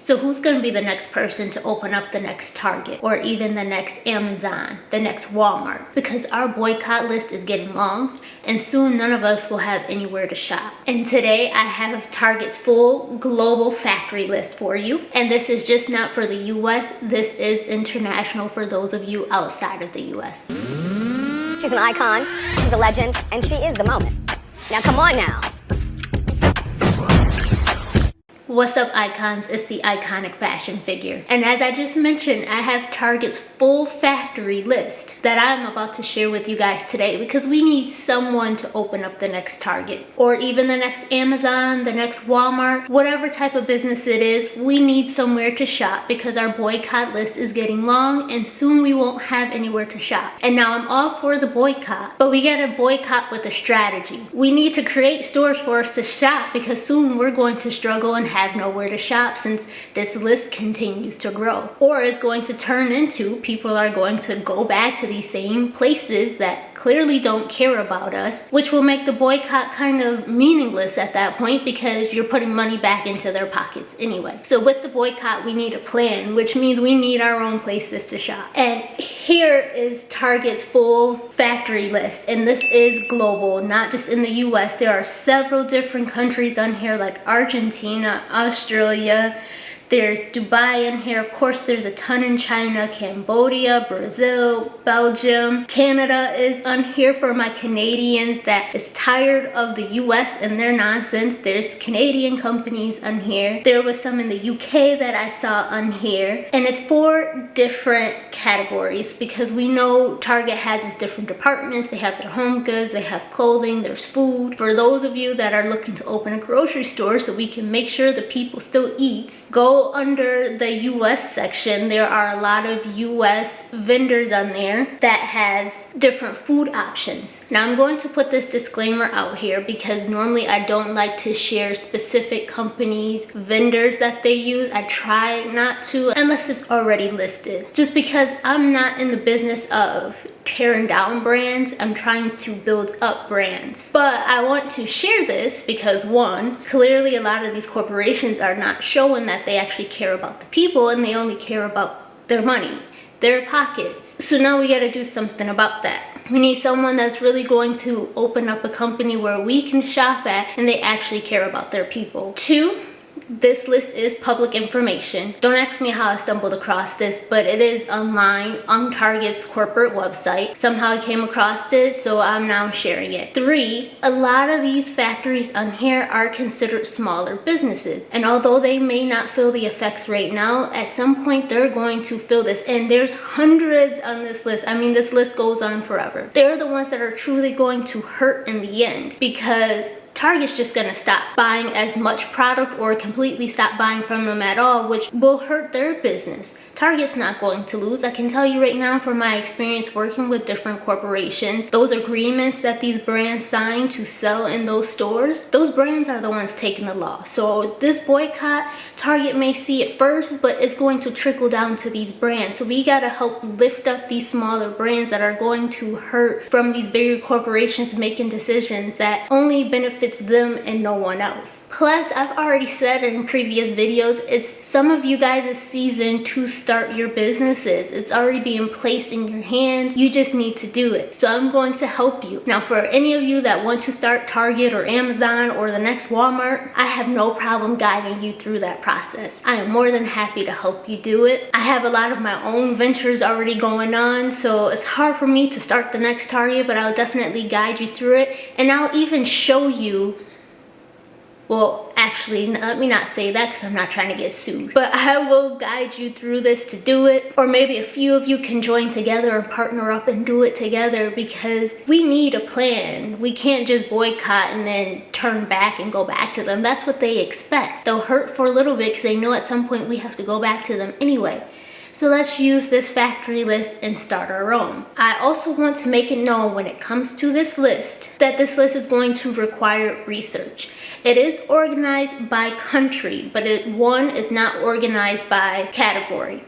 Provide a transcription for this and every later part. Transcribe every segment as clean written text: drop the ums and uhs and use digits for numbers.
So who's going to be the next person to open up the next Target or even the next Amazon, the next Walmart? Because our boycott list is getting long and soon none of us will have anywhere to shop. And today I have Target's full global factory list for you. And this is just not for the US, this is international for those of you outside of the US. She's an icon, she's a legend, and she is the moment. Now come on now. What's up, icons? It's the iconic fashion figure. And as I just mentioned, I have Target's full factory list that I'm about to share with you guys today because we need someone to open up the next Target or even the next Amazon, the next Walmart, whatever type of business it is, we need somewhere to shop because our boycott list is getting long and soon we won't have anywhere to shop. And now I'm all for the boycott, but we gotta boycott with a strategy. We need to create stores for us to shop because soon we're going to struggle and have nowhere to shop since this list continues to grow. Or it's going to turn into people are going to go back to these same places that clearly don't care about us, which will make the boycott kind of meaningless at that point because you're putting money back into their pockets anyway. So with the boycott, we need a plan, which means we need our own places to shop. And here is Target's full factory list, and this is global, not just in the US. There are several different countries on here like Argentina, Australia, there's Dubai in here. Of course, there's a ton in China, Cambodia, Brazil, Belgium. Canada is on here for my Canadians that is tired of the US and their nonsense. There's Canadian companies on here. There was some in the UK that I saw on here. And it's 4 different categories because we know Target has its different departments. They have their home goods, they have clothing, there's food. For those of you that are looking to open a grocery store so we can make sure the people still eat, go under the US section. There are a lot of US vendors on there that has different food options. Now I'm going to put this disclaimer out here because normally I don't like to share specific companies, vendors that they use. I try not to unless it's already listed. Just because I'm not in the business of tearing down brands, I'm trying to build up brands. But I want to share this because one, clearly a lot of these corporations are not showing that they actually care about the people and they only care about their money, their pockets. So now we gotta do something about that. We need someone that's really going to open up a company where we can shop at and they actually care about their people. 2, this list is public information. Don't ask me how I stumbled across this, but it is online on Target's corporate website. Somehow I came across it, so I'm now sharing it. 3, a lot of these factories on here are considered smaller businesses. And although they may not feel the effects right now, at some point they're going to feel this. And there's hundreds on this list. I mean, this list goes on forever. They're the ones that are truly going to hurt in the end because Target's just gonna stop buying as much product or completely stop buying from them at all, which will hurt their business. Target's not going to lose. I can tell you right now from my experience working with different corporations, those agreements that these brands sign to sell in those stores, those brands are the ones taking the loss. So this boycott, Target may see it first, but it's going to trickle down to these brands. So we gotta help lift up these smaller brands that are going to hurt from these bigger corporations making decisions that only benefits them and no one else. Plus, I've already said in previous videos, it's some of you guys' season to start your businesses. It's already being placed in your hands. You just need to do it. So I'm going to help you. Now, for any of you that want to start Target or Amazon or the next Walmart, I have no problem guiding you through that process. I am more than happy to help you do it. I have a lot of my own ventures already going on, so it's hard for me to start the next Target, but I'll definitely guide you through it. And I'll even show you, well, actually, let me not say that because I'm not trying to get sued. But I will guide you through this to do it. Or maybe a few of you can join together and partner up and do it together because we need a plan. We can't just boycott and then turn back and go back to them. That's what they expect. They'll hurt for a little bit because they know at some point we have to go back to them anyway. So let's use this factory list and start our own. I also want to make it known when it comes to this list that this list is going to require research. It is organized by country, but one is not organized by category.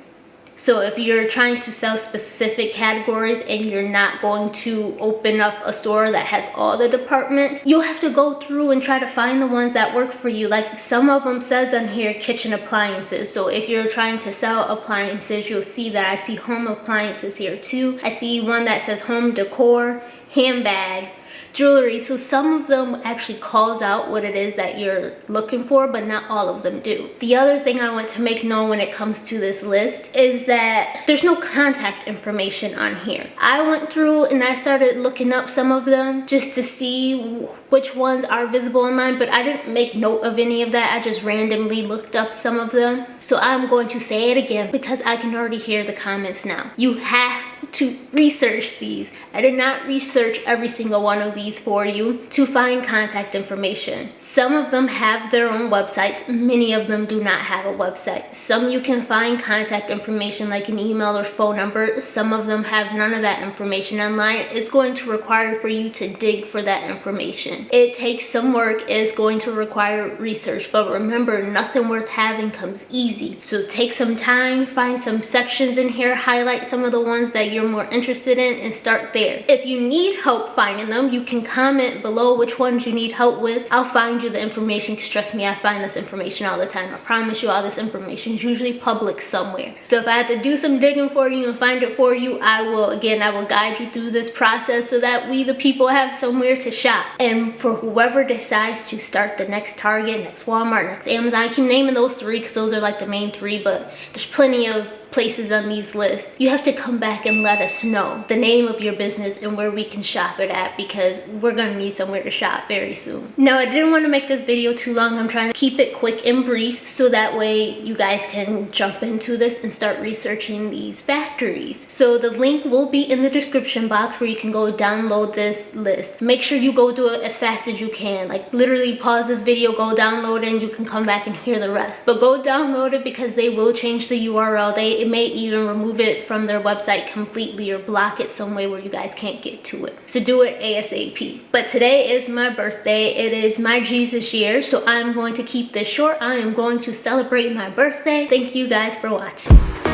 So if you're trying to sell specific categories and you're not going to open up a store that has all the departments, you'll have to go through and try to find the ones that work for you. Like some of them says on here, kitchen appliances. So if you're trying to sell appliances, you'll see that I see home appliances here too. I see one that says home decor, handbags, jewelry. So some of them actually calls out what it is that you're looking for, but not all of them do. The other thing I want to make known when it comes to this list is that there's no contact information on here. I went through and I started looking up some of them just to see which ones are visible online, but I didn't make note of any of that. I just randomly looked up some of them. So I'm going to say it again because I can already hear the comments now. You have to research these. I did not research every single one of these for you to find contact information. Some of them have their own websites. Many of them do not have a website. Some you can find contact information like an email or phone number. Some of them have none of that information online. It's going to require for you to dig for that information. It takes some work. It's going to require research, but remember, nothing worth having comes easy. So take some time, find some sections in here, highlight some of the ones that you're more interested in and start there. If you need help finding them, you can comment below which ones you need help with. I'll find you the information, because trust me, I find this information all the time. I promise you, all this information is usually public somewhere. So if I have to do some digging for you and find it for you, I will guide you through this process so that we the people have somewhere to shop. And for whoever decides to start the next Target, next Walmart, next Amazon, I keep naming those three because those are like the main three, but there's plenty of places on these lists. You have to come back and let us know the name of your business and where we can shop it at, because we're gonna need somewhere to shop very soon. Now, I didn't want to make this video too long. I'm trying to keep it quick and brief so that way you guys can jump into this and start researching these factories. So the link will be in the description box where you can go download this list. Make sure you go do it as fast as you can. Like literally pause this video, go download it, and you can come back and hear the rest. But go download it because they will change the URL. It may even remove it from their website completely or block it some way where you guys can't get to it. So do it ASAP. But today is my birthday. It is my Jesus year, so I'm going to keep this short. I am going to celebrate my birthday. Thank you guys for watching.